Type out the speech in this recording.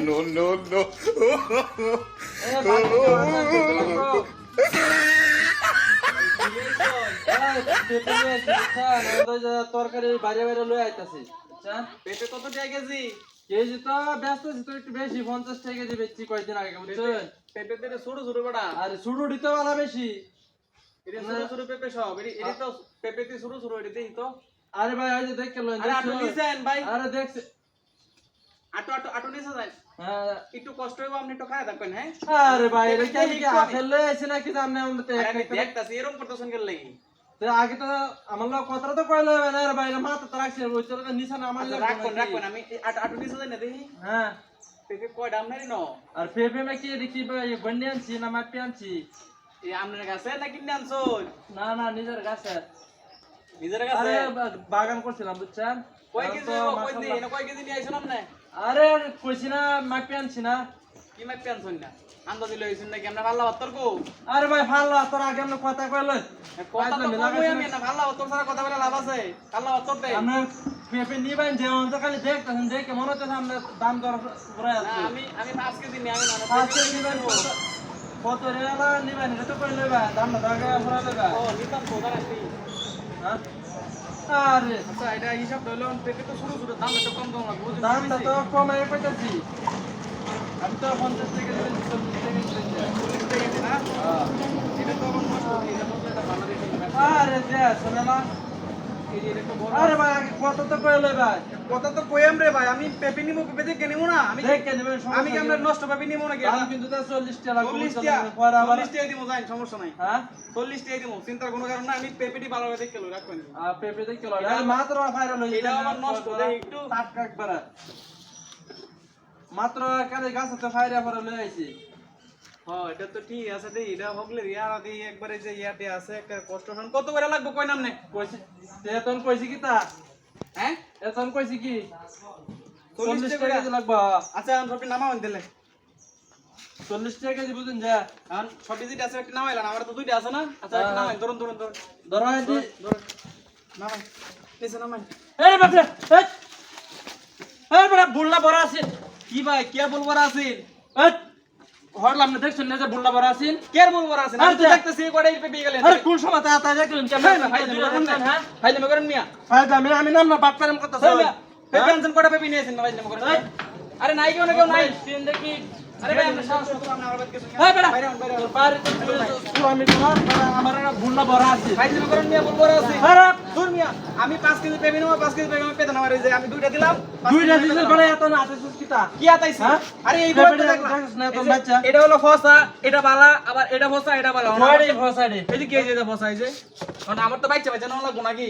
No, no, no. তরকারি বাইরে বাইরে লয়ে আইতাছি। পেঁপে কত টাকা কেজি? কেজি তো ব্যস্ত আছি তো একটু বেশি 50 টাকা কেজি বেচছি কয়েকদিন আগে বুঝছেন। পেঁপে পেঁপে ছোট ছোট বড়া। আর শুরু দিতে পারা বেশি। এটা ছোট ছোট পেঁপে সব। এটা তো পেঁপেতে ছোট ছোট এটা দেখি তো। আরে ভাই ওই যে দেখে লইন। আরে আটো নিছেন ভাই। আরে দেখছে। আটো নিছেন ভাই। হ্যাঁ একটু কষ্ট হইব আপনি একটু খায় থাকবেন হ্যাঁ। আরে ভাই এটা কি আখের লয়ে আইছে নাকি জানেন আমরা তো আরে দেখতাছি এরকম করতেছেন কেন লাগি? তো আগে তো আমার লোক কথা তো কইলো না রে ভাই মাথা তো রাখছে ওই তো নিছান আমার লোক রাখবেন আমি আটো নিছেন না দেখি। হ্যাঁ পেঁপে কয় দাম নাই নো? আর পেপে মে কি দেখি ভাই গন্ডি আনছি না মাপি আনছি। এই আপনার কাছে না কিনে আনছুন? না না নিজের গাছে। নিজের আরে কাছে? বাগান করছিলাম বুঝছেন। কয় কেজি কয় কেজি নিয়ে আইছেন আপনি? আরে কইছি না মাপি আনছি না। কি মাপি আনছুন না? আন্দাজি লইছেন নাকি আমরা ভালো বাতর কো? আরে ভাই ভালো তোর আগে আমরা কথা কইলো। কথা তো কই আমি না ভালো বাতর ছাড়া কথা বলে লাভ আছে? ভালো বাতর দে। আমরা পেপে নিবেন যে অন্ত খালি দেখতেছেন দেখে মনে হচ্ছে আমরা দাম দর করে না আছে। আমি 5 কেজি নিয়ে আমি না। আজকে নিবেন কত রেলা নিবেন এটা তো কইলো ভাই দাম না দাগে ভরা দেবা। ও নিতাম তো দাঁড়াচ্ছি। হ্যাঁ আরে আচ্ছা এটা হিসাব ধরলে পেঁপে তো শুরু শুরু দাম একটু কম দাম লাগবে বুঝুন। দামটা তো কমাই কইতাছি। আমি তো 50 টাকা দিবেন 40 টাকা দিবেন। 40 টাকা দিন না? হ্যাঁ এটা তো আমার নষ্ট হয়ে যাবে এটা ভালো দেখি। আরে দে শোনা এই যে এটা তো বড়। আরে ভাই আগে কত তো কইলো ভাই কথা তো কইম রে ভাই আমি পেঁপে নিব পেঁপে দেখে নিব না আমি দেখে নেবেন আমি কি আমরা নষ্ট পেঁপে নিব নাকি? দাম কিন্তু তো 40 টাকা লাগবে 40 টাকা পরে আবার 40 টাকা দিব যাই সমস্যা নাই। হ্যাঁ 40 টাকা দিব চিন্তার কোনো কারণ নাই আমি পেঁপেটি ভালোভাবে দেখে লই রাখবেন। আর পেপে দেখে লয় আরে মাত্র ফাইরা লই এটা আমার নষ্ট দেই একটু টাটকা একবারে মাত্র কালে গাছতে ফাইরা পরে লই আইছি। হ্যাঁ এটা তো ঠিক আছে দেই এটা হগলে ইয়ার দি একবারে যে ইয়াতে আছে একটা কষ্ট শোন কত করে লাগবে কই নাম নে কইছি তেতন কইছি কি তা হ্যাঁ এতন কইছি কি 40 টাকা টাকা কেজি লাগবে আচ্ছা আমি সবটি নামাও দিলে 40 টাকা কেজি বুঝুন যা এখন সবটি যেটা আছে একটা নামাইলাম আমার তো দুইটা আছে না আচ্ছা একটা নামাই ধরুন ধরো দি নামাই নিচে নামাই এই বাপরে এই বড় বুল্লা বড় আছে কি ভাই কি বলবো আছেন এই হরলাম না দেখছেন না যে বুল্লা বড় আছে কে বলবো আছেন আমি তো দেখতেছি কোড়াই পেয়ে গেলেন আরে কোন সময় তা তা দেখলেন কেমন হ্যাঁ ফাইলে মে করেন মিয়া ফায়দা আমি নাম না বাপ পেরাম কথা পেপে আনছেন কোড়া পেপে নিয়েছেন না ফাইলে মে করেন আরে নাই কেউ না কেউ নাই সিন দেখি আরে ভাই আমরা সাহস করতে আমরা আবার কিছু এই বেটা বাইরে বাইরে পারে তো আমি তোমার আমার একটা বুল্লা বড় আছে ফাইলে মে করেন মিয়া বলবো আছে আরে দূর মিয়া আমি 5 কেজি পেপে নেব 5 কেজি পেপে আমি পেতে না মারে যে আমি দুইটা দিলাম দুইটা দিছেন বলে এত না আতেছিস কিটা কি আতাইছি হ্যাঁ? আরে এই পেঁপে বইটা দেখলাম। না তো দেখলাম বাচ্চা। এটা হলো ফসা এটা বালা আবার এটা ফসা এটা বালা ছয়ডি ফসাডি এই যে কি এই যে ফসা এই যে আমার তো বাইচা বাইচা না লাগবো নাকি